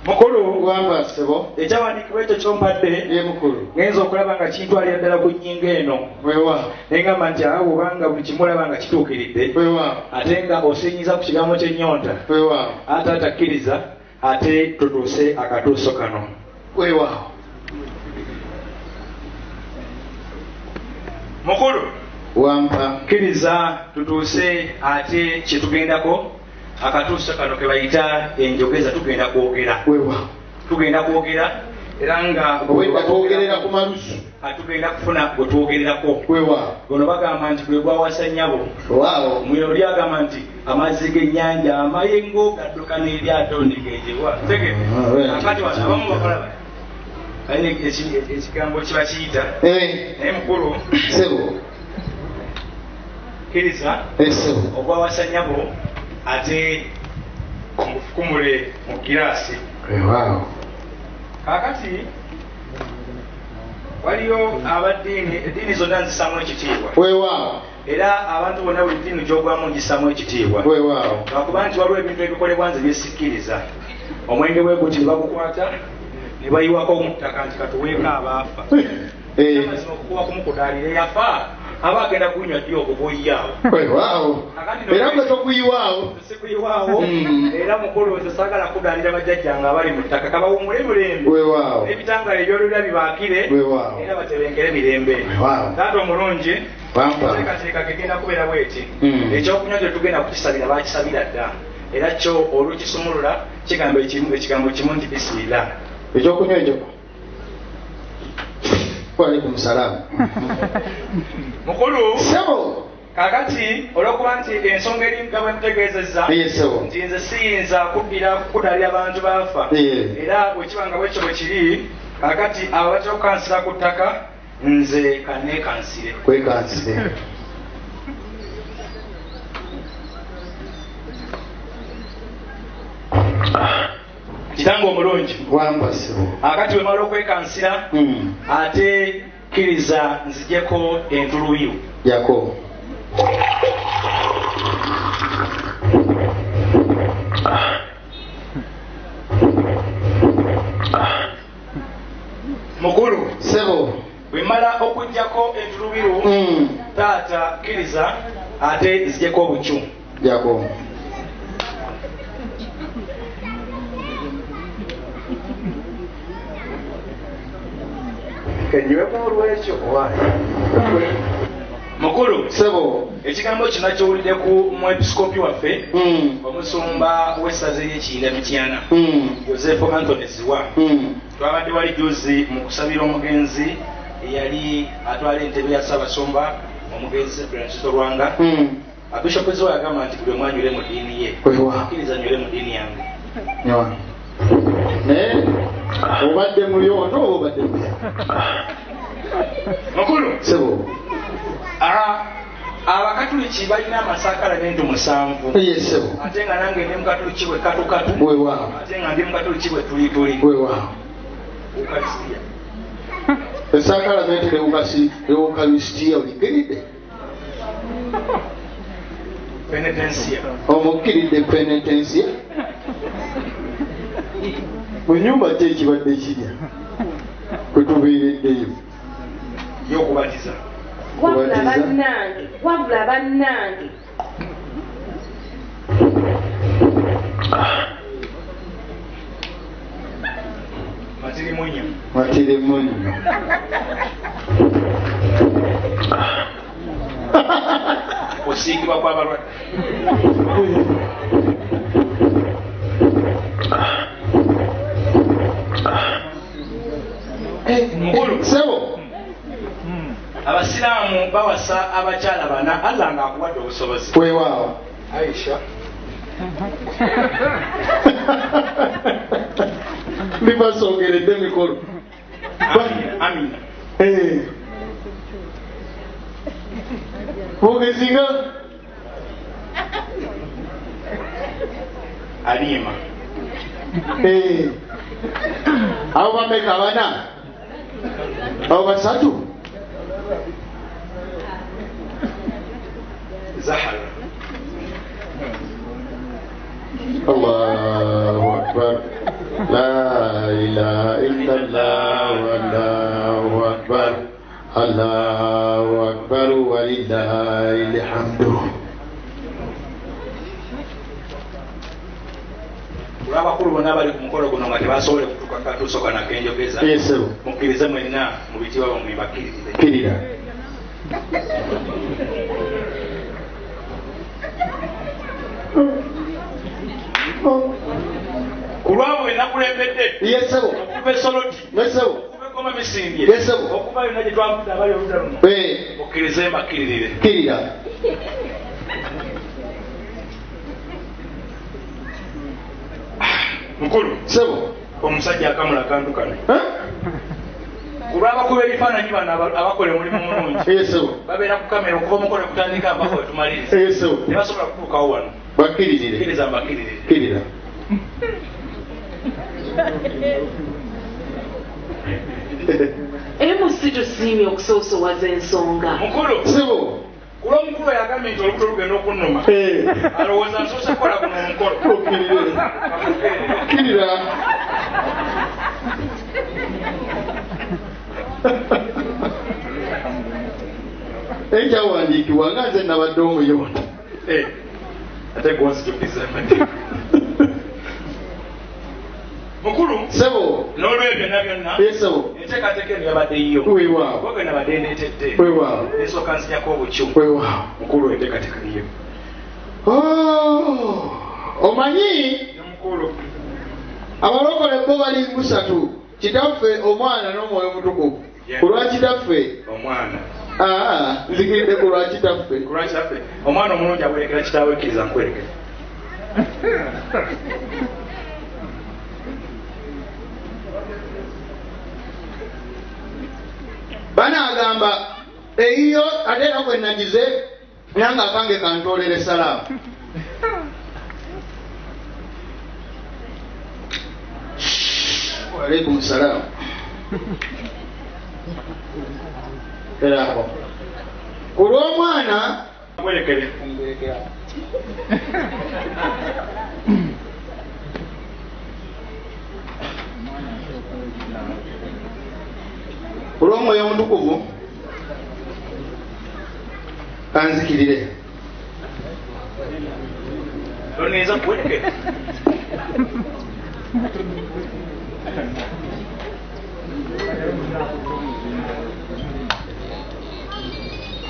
mukulu wamba sebo ekyawandiikibwa ekyo kyompadde ye mukulu ngenza okulaba nga kintwalira ddala ku nnyingo eno wewa nengamba nti awo obanga buli kimulaba nga kituukiridde wewa ate nga osinyiza ku kigambo ky'ennyonta wewa ate atakkiriza ate tutuuse akatuuso kano wewa mukulu wamba kkiriza tutuuse ate kyetugendako akatuuso kano ke bayita enjogeza tugenda kwogera wewa tugenda kwogera era nga wenda twogerera ku malusu atugenda kufuna gwe twogererako wewa gono bagamba nti gwe gwawasa nnyabo waawo mwe oli agamba nti amazzi g'ennyanja amayengo gadduka n'eryato ndigejebwa tege akati wano abamu bakolaba alina ekigambo kiba kiyita naye mukulu sebo kkiriza sebo ogwawasa nnyabo ate mufukumule mu giraasi waawo kakati waliyo abaddiini eddiini zonna nzisaamu ekitiibwa weewaawo era abantu bonna buli ddiini gyogwamu ngisaamu ekitiibwa weewaawo lwakuba nti waliwo ebintu ebikolebwa nze byesikkiriza omwenge bweguti ne bagukwata ne bayiwako mu ttaka nti katuweeko abaafa amazima okukuba kumukudaalira yafa aba agenda kunywa ddi okubuyiaawo weewaawo era gwe tokuyiwaawo sikuyiwaawo era mukulu nze saagala kudaalira bajjajjanga abali mu ttaka kabawumule mulembe weewaawo n'ebitangala ebyolulira bibaakire weewaawo era batebenkere mirembe weewaawo taata omulungi teekateeka gegenda kubeera bweti ekyokunywa kye tugenda kukisabira baakisabira dda era kyo olukisumulula kigamba ekigambo kimu nti bisimiira ekyokunywa ekyo waalaikum salamu mukulu sebo kakati olwokuba nti ensonga eri nga bwemutegeezezza nti nze siyinza kuddira kudaalira abantu baafa era bwekiba nga bwekyo bwe kiri kakati abo batera okukansira ku ttaka nze kanneekansire kwekansire kitange omulungi wambasibo akati wemala okwekansira ate kkiriza nzijeko entuluyu jako mukulu sebo bwemala okujjako entulubiru taata kkiriza ate nzijeko obucu jako kenyiweko olwekyo mukulu sebo ekigambo kino kyowulidde ku mwepiskopi waffe omusumba w'essaza ery'ekiyinda mityana yosefu antony ziwa twabadde wali juzi mu kusabira omugenzi eyali atwala entebe ya ssaabasumba omugenzi francis olwanga abishopu ziwa yagamba nti buli omw anywere mu ddiini ye akkiriza anywere mu ddiini yange naye obadde mulyoto obadde mukulu sebo abakatuliki balina amasakalamenti 7 yesebo ate nga nange ndi mukatuliki bwe katukatu weewaawo ate nga ndi mukatuliki bwe tulituli weewaawo ukalisitiya esakalamenti leukarisitiya olikkiridde penetensiya omukkiridde penetensiya mu nyumba ki ekibadde kirya kwetubeereddeyo yokubatiza wabula bannange matirimunyo osiigibwa kw'abalwadde mukulu sebo abasiraamu bawasa abakyala bana allah ng'akuwadde obusobozi weewaawo aisha bibasongeredde emikolo amina ogezinga alima abo bameka bana abo basatu zahara Allahu akbar la ilaha illallah wallahu akbar Allahu akbar walillahil hamdu. Abakulu bonna bali ku mukolo guno nga tebasobole kutuuka katuusoka nakenjogeza mukkirize mwenna mu bitiibwa bamwe bakkirira. Ku lwabo enakulembedde okuva esoloti okuva ekoma misimbye okuva yonna gye twavudde abali oludda luno mukkirize mbakkiririre. Mukulu omusajja akamula akantu kano kulwabakuba ebifaananyi bano abakola omulimu mulungi babeera ku kamera okuva omukolo kutandika mpaka wetumaliriza tebasobola kutuukawo wano. Bakkiriza mbakkiririre. Emusi tusiimye okusoosowaza ensonga. Mukulu kuba omukulu yagambye nti olubuto lugenda okunnuma alowooza nsoose kukola guno omukolo. Kirira. Ekyawandiikibwa nga nze nabadde omuyonda ate gwonzijjukiza mukulu n'olwebyo byonna enteekateeka eno yabadde yo ogenda badde neetedde ensooka nzinyako obukyu mukulu enteekateeka yo. Omanyi mukulu abalokole bo bali musatu kitaffe omwana n'omwoyo mutukuvu. Ku lwa kitaffe omwana nzikiridde ku lwa kitaffe omwana omulungi awerekera kitaawe ekkiriza nkwerekera. Banagamba eyiyo ate era kwe nagize nange akange kantoolere salaamu. Waalaikum salaam. Erako ku lw'omwana mwerekere ku lw'omwoyo omutukuvu kanzikirire. Loneza kwerekere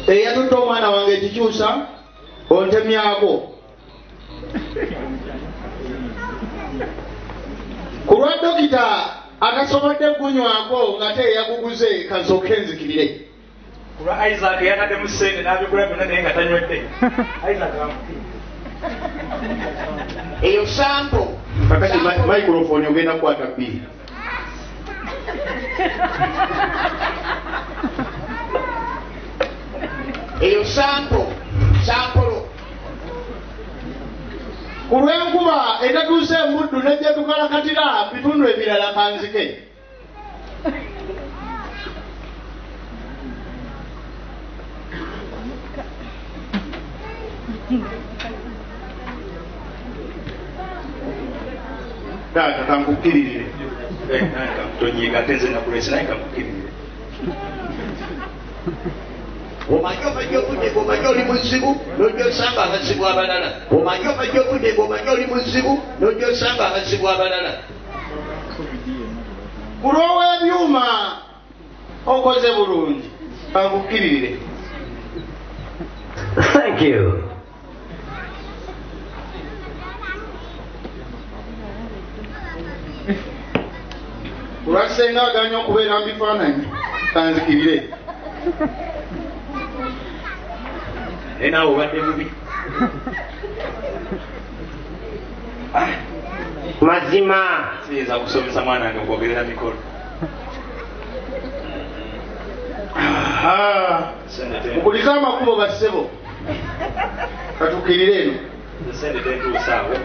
eyatutta omwana wange ekikyusa ontemyako. Ku lwa dokita atasobodde kunywako nga te yaguguze kasooke enzikirire. ku lwa Isaac yatadde mu ssente n'abigula byonna naye nga tanywedde. Isaac eyo sampo kakati microphone ogenda kukwata bbiri. Eyo sampolo ku lw'enkuba etatuuse emuddu nejja tukalakatira bitundu ebirala kanzike. Taata kankukkirire tonyiga ate nze nakulese naye kankukkirire. Omanyi omanya obudde ng'omanyi oli muzibu n'ojja osanga abazibu abalala. Omanyi omanya obudde ng'omanyi oli muzibu n'ojja osanga abazibu abalala. Ku lw'oweebyuma okoze bulungi kankukkirire. Thank you. Ku lwa senga aganya okubeera mu bifaananyi kanzikirire. naye naawe obadde mubi. Mazima siyinza kusomesa mwana wange okwogerera mikolo. Mukulize amakubo bassebo katukkirire eno. Sente tentuusaawo.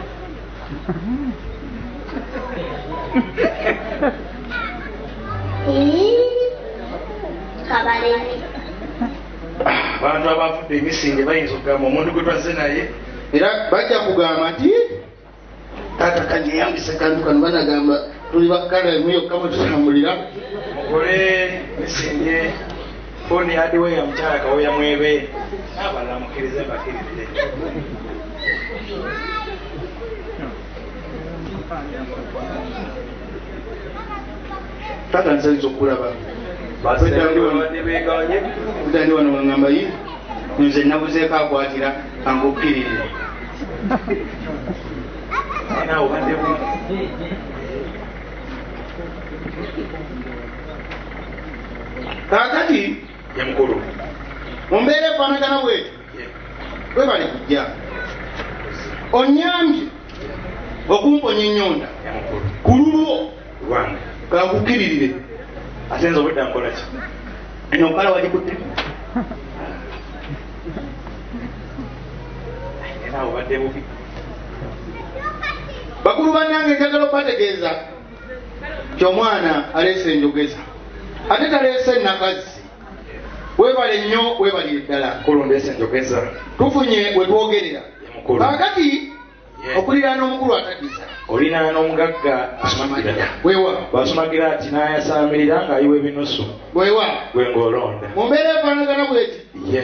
Abantu abafudde emisinde bayinza okugamba omuntu gwe twazze naye era bajja kugamba nti Tata kanyeyambisa kantu kano banagamba tuli bakkala emyo kama tutambulira. Mugole misinge foni hadiwe ya mchara kawoya mwebe. Abala mukirize bakirize. Tata nsanyiza okulaba. Kutandi wano wangamba yi nze nabuzeeko akwatira angukkirire. Kaakati ye mukulu mumbeera efaanagana bwetyo webale kujja onyambye okumponya ennyonda ku lulwo lwange kangukkirire. ate nze obudde nkola ki eno nkala wagikutte era obadde bubi. bakulu bannange njagala okubategeeza kyomwana aleese enjogeza ate taleese nakazi. Webale nnyo webalire ddala kulondeesa enjogeza tufunye we twogerera. Kaakati okuliraana omukulu ataddiza olina n'omugagga asumagira wewa basumagira ati n'ayasaamirira ng'ayiwa ebinusu wewa gwe ng'olonda mu mbeera efaanagana bweti ye